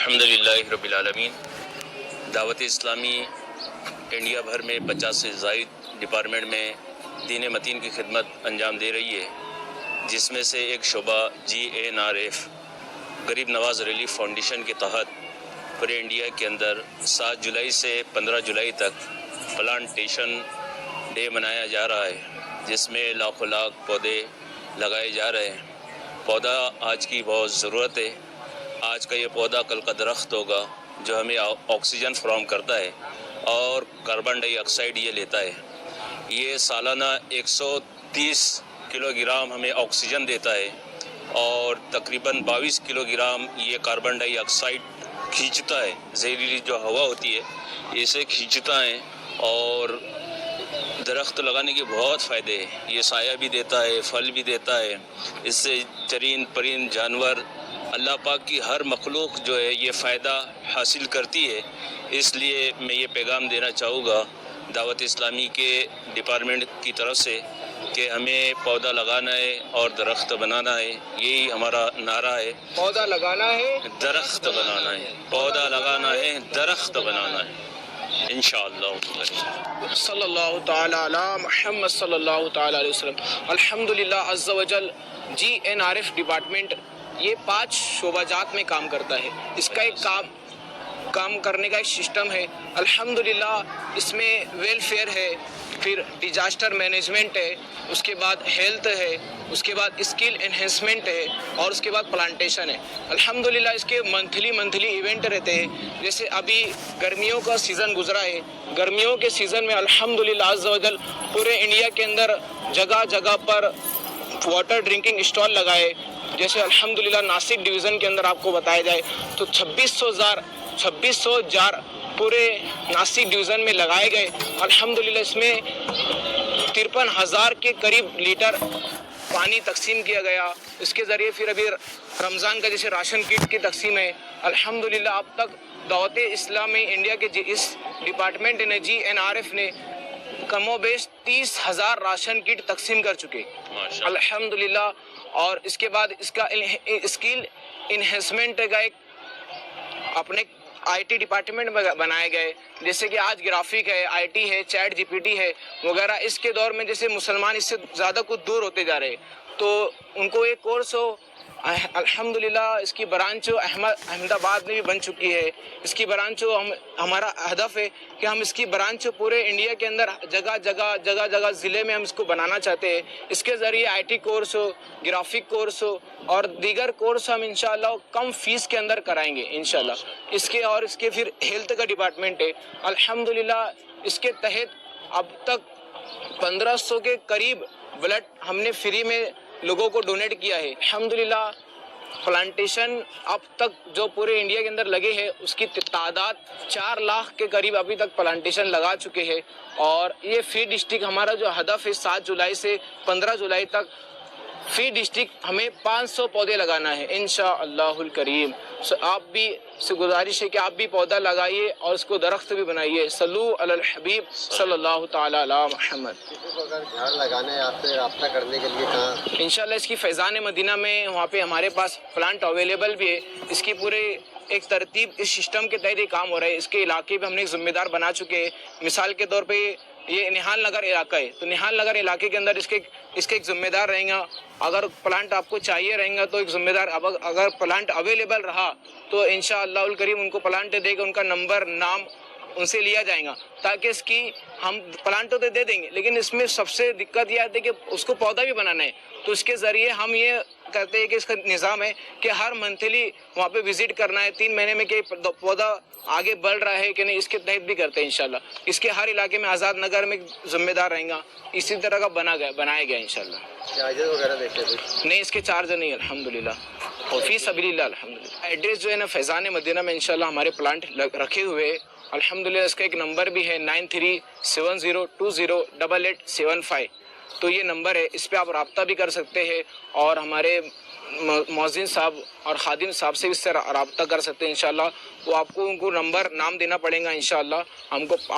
الحمدللہ رب العالمین۔ دعوت اسلامی انڈیا بھر میں 50 سے زائد ڈپارٹمنٹ میں دین متین کی خدمت انجام دے رہی ہے، جس میں سے ایک شعبہ GNRF غریب نواز ریلیف فاؤنڈیشن کے تحت پورے انڈیا کے اندر 7 جولائی سے 15 جولائی تک پلانٹیشن ڈے منایا جا رہا ہے، جس میں لاکھوں لاکھ پودے لگائے جا رہے ہیں۔ پودا آج کی بہت ضرورت ہے۔ آج کا یہ پودا کل کا درخت ہوگا جو ہمیں آکسیجن فراہم کرتا ہے اور کاربن ڈائی آکسائیڈ یہ لیتا ہے۔ یہ سالانہ 130 کلو گرام ہمیں آکسیجن دیتا ہے اور تقریباً 22 کلو گرام یہ کاربن ڈائی آکسائیڈ کھینچتا ہے۔ زہریلی جو ہوا ہوتی ہے اسے کھینچتا ہے، اور درخت لگانے کے بہت فائدے ہیں۔ یہ سایہ بھی دیتا ہے، پھل بھی دیتا ہے۔ اس سے چرند پرند جانور، اللہ پاک کی ہر مخلوق جو ہے یہ فائدہ حاصل کرتی ہے۔ اس لیے میں یہ پیغام دینا چاہوں گا دعوت اسلامی کے ڈپارٹمنٹ کی طرف سے کہ ہمیں پودا لگانا ہے اور درخت بنانا ہے۔ یہی ہمارا نعرہ ہے، پودا لگانا ہے، درخت بنانا ہے۔ پودا لگانا ہے، درخت بنانا ہے، انشاءاللہ۔ صلی اللہ تعالی علی محمد صلی اللہ تعالی علیہ وسلم۔ الحمدللہ عز و جل GNRF ڈپارٹمنٹ یہ 5 شعبہ جات میں کام کرتا ہے۔ اس کا ایک کام کرنے کا ایک سسٹم ہے۔ الحمدللہ اس میں ویلفیئر ہے، پھر ڈیزاسٹر مینجمنٹ ہے، اس کے بعد ہیلتھ ہے، اس کے بعد اسکل انہینسمنٹ ہے، اور اس کے بعد پلانٹیشن ہے۔ الحمدللہ اس کے منتھلی ایونٹ رہتے ہیں۔ جیسے ابھی گرمیوں کا سیزن گزرا ہے، گرمیوں کے سیزن میں الحمدللہ عز و جل پورے انڈیا کے اندر جگہ جگہ پر واٹر ڈرنکنگ اسٹال لگائے۔ جیسے الحمدللہ ناسک ڈویژن کے اندر آپ کو بتایا جائے تو 2600 جار پورے ناسک ڈویژن میں لگائے گئے۔ الحمدللہ اس میں 53,000 کے قریب لیٹر پانی تقسیم کیا گیا۔ اس کے ذریعے پھر ابھی رمضان کا جیسے راشن کٹ کی تقسیم ہے۔ الحمدللہ اب تک دعوت اسلامی انڈیا کے اس ڈپارٹمنٹ نے GNRF نے کم و بیش 30,000 راشن کٹ تقسیم کر چکے الحمدللہ۔ اور اس کے بعد اس کا اسکل انہینسمنٹ کا ایک اپنے IT ڈپارٹمنٹ میں بنائے گئے، جیسے کہ آج گرافک ہے، IT ہے، چیٹ GPT ہے وغیرہ۔ اس کے دور میں جیسے مسلمان اس سے زیادہ کچھ دور ہوتے جا رہے، تو ان کو ایک کورس ہو۔ الحمدللہ اس کی برانچ احمد آباد میں بھی بن چکی ہے۔ اس کی برانچ ہمارا ہدف ہے کہ ہم اس کی برانچ پورے انڈیا کے اندر جگہ جگہ ضلع میں ہم اس کو بنانا چاہتے ہیں۔ اس کے ذریعے IT کورس ہو، گرافک کورس ہو اور دیگر کورس ہم انشاءاللہ کم فیس کے اندر کرائیں گے انشاءاللہ۔ اس کے پھر ہیلتھ کا ڈپارٹمنٹ ہے۔ الحمدللہ اس کے تحت اب تک 1500 کے قریب بلڈ ہم نے فری میں لوگوں کو ڈونیٹ کیا ہے۔ الحمدللہ پلانٹیشن اب تک جو پورے انڈیا کے اندر لگے ہیں اس کی تعداد 4 لاکھ کے قریب ابھی تک پلانٹیشن لگا چکے ہیں۔ اور یہ فی ڈسٹرکٹ ہمارا جو ہدف ہے 7 جولائی سے 15 جولائی تک فی ڈسٹرکٹ ہمیں 500 پودے لگانا ہے انشاءاللہ الکریم۔ آپ بھی سے گزارش ہے کہ آپ بھی پودا لگائیے اور اس کو درخت بھی بنائیے۔ صلو علی الحبیب صلی اللہ تعالی علی محمد۔ اگر جھاڑ لگانے آپ سے رابطہ کرنے کے لیے کہاں؟ انشاءاللہ اس کی فیضان مدینہ میں وہاں پہ ہمارے پاس پلانٹ اویلیبل بھی ہے۔ اس کی پورے ایک ترتیب اس سسٹم کے تحت یہ کام ہو رہا ہے۔ اس کے علاقے پہ ہم نے ایک ذمہ دار بنا چکے ہیں۔ مثال کے طور پہ یہ نہال نگر علاقہ ہے، تو نہال نگر علاقے کے اندر اس کے ایک ذمہ دار رہیں گا۔ اگر پلانٹ آپ کو چاہیے رہیں گا تو ایک ذمہ دار، اگر پلانٹ اویلیبل رہا تو انشاءاللہ الکریم ان کو پلانٹ دے گا، ان کا نمبر نام ان سے لیا جائے گا، تاکہ اس کی ہم پلانٹ تو دے دیں گے لیکن اس میں سب سے دقت یہ آتی ہے کہ اس کو پودا بھی بنانا ہے۔ تو اس کے ذریعے ہم یہ کرتے ہیں کہ اس کا نظام ہے کہ ہر منتھلی وہاں پہ وزٹ کرنا ہے 3 مہینے میں کہ پودا آگے بڑھ رہا ہے کہ نہیں، اس کے تحت بھی کرتے ہیں انشاءاللہ۔ اس کے ہر علاقے میں آزاد نگر میں ذمہ دار رہیں گا، اسی طرح کا بنایا گیا انشاءاللہ۔ چارجز وغیرہ دیکھتے ہیں؟ نہیں، اس کے چارج نہیں الحمدللہ، اور فی سبیل اللہ الحمدللہ۔ ایڈریس جو ہے نا فیضان مدینہ میں انشاءاللہ ہمارے پلانٹ رکھے ہوئے ہیں الحمدللہ۔ اس کا ایک نمبر بھی ہے 9370208875، تو یہ نمبر ہے، اس پہ آپ رابطہ بھی کر سکتے ہیں اور ہمارے مؤذن صاحب اور خادم صاحب سے اس سے رابطہ کر سکتے ہیں انشاءاللہ۔ وہ آپ کو ان کو نمبر نام دینا پڑے گا انشاءاللہ، ہم کو آپ